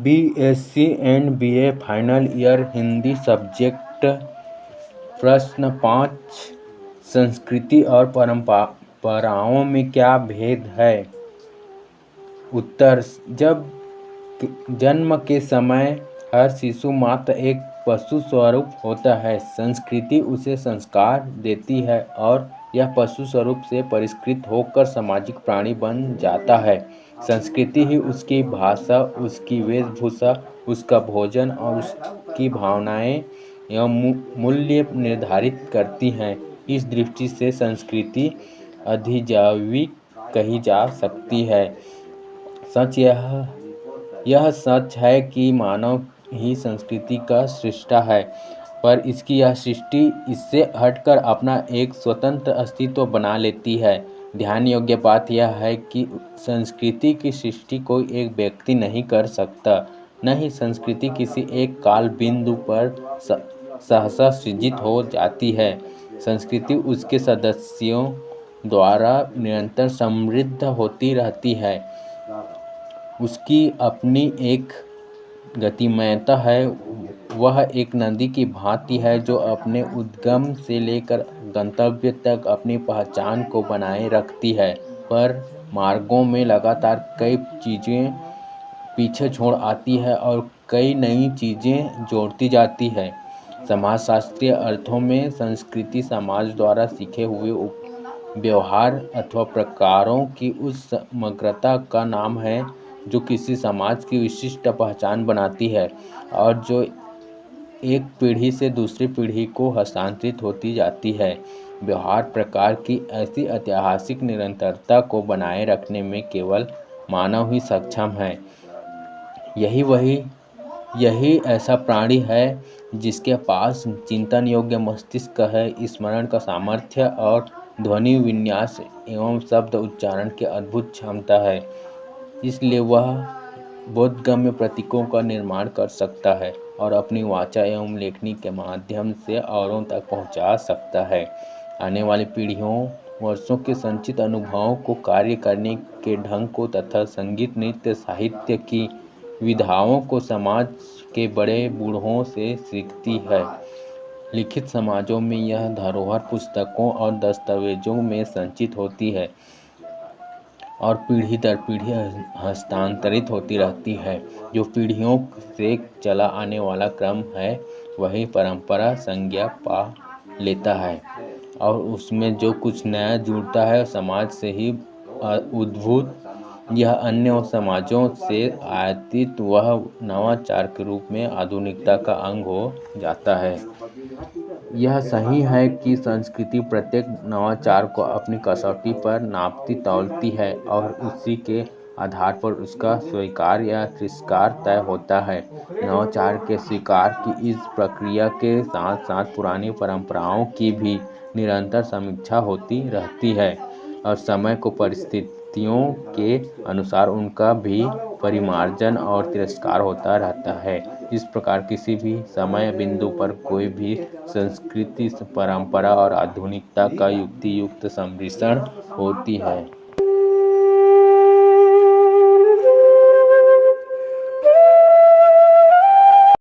BSc and BA final year Hindi subject. प्रश्न 5, संस्कृति और परंपराओं में क्या भेद है? उत्तर, जब जन्म के समय हर शिशु मात्र एक पशु स्वरूप होता है, संस्कृति उसे संस्कार देती है और यह पशु स्वरूप से परिष्कृत होकर सामाजिक प्राणी बन जाता है। संस्कृति ही उसकी भाषा, उसकी वेशभूषा, उसका भोजन और उसकी भावनाएं एवं मूल्य निर्धारित करती हैं। इस दृष्टि से संस्कृति अधिजैविक कही जा सकती है। सच यह सच है कि मानव ही संस्कृति का सृष्टा है, पर इसकी यह सृष्टि इससे हटकर अपना एक स्वतंत्र अस्तित्व बना लेती है। ध्यान योग्य बात यह है कि संस्कृति की सृष्टि कोई एक व्यक्ति नहीं कर सकता, न ही संस्कृति किसी एक काल बिंदु पर सहसा सृजित हो जाती है। संस्कृति उसके सदस्यों द्वारा निरंतर समृद्ध होती रहती है। उसकी अपनी एक गतिमयता है। वह एक नदी की भांति है जो अपने उद्गम से लेकर गंतव्य तक अपनी पहचान को बनाए रखती है, पर मार्गों में लगातार कई चीज़ें पीछे छोड़ आती है और कई नई चीज़ें जोड़ती जाती है। समाजशास्त्रीय अर्थों में संस्कृति समाज द्वारा सीखे हुए व्यवहार अथवा प्रकारों की उस समग्रता का नाम है जो किसी समाज की विशिष्ट पहचान बनाती है और जो एक पीढ़ी से दूसरी पीढ़ी को हस्तांतरित होती जाती है। व्यवहार प्रकार की ऐसी ऐतिहासिक निरंतरता को बनाए रखने में केवल मानव ही सक्षम है। यही ऐसा प्राणी है जिसके पास चिंतन योग्य मस्तिष्क है, स्मरण का सामर्थ्य और ध्वनि विन्यास एवं शब्द उच्चारण की अद्भुत क्षमता है। इसलिए वह बोधगम्य प्रतीकों का निर्माण कर सकता है और अपनी वाचा एवं लेखनी के माध्यम से औरों तक पहुंचा सकता है। आने वाली पीढ़ियों वर्षों के संचित अनुभवों को, कार्य करने के ढंग को तथा संगीत, नृत्य, साहित्य की विधाओं को समाज के बड़े बूढ़ों से सीखती है। लिखित समाजों में यह धरोहर पुस्तकों और दस्तावेजों में संचित होती है और पीढ़ी दर पीढ़ी हस्तांतरित होती रहती है। जो पीढ़ियों से चला आने वाला क्रम है वही परंपरा संज्ञा पा लेता है और उसमें जो कुछ नया जुड़ता है समाज से ही उद्भूत यह अन्य समाजों से आयातित वह नवाचार के रूप में आधुनिकता का अंग हो जाता है। यह सही है कि संस्कृति प्रत्येक नवाचार को अपनी कसौटी पर नापती तौलती है और उसी के आधार पर उसका स्वीकार या तिरस्कार तय होता है। नवाचार के स्वीकार की इस प्रक्रिया के साथ साथ पुरानी परंपराओं की भी निरंतर समीक्षा होती रहती है और समय को परिस्थितियों के अनुसार उनका भी परिमार्जन और तिरस्कार होता रहता है। इस प्रकार किसी भी समय बिंदु पर कोई भी संस्कृति, परंपरा और आधुनिकता का युक्ति युक्त सम्मिश्रण होती है।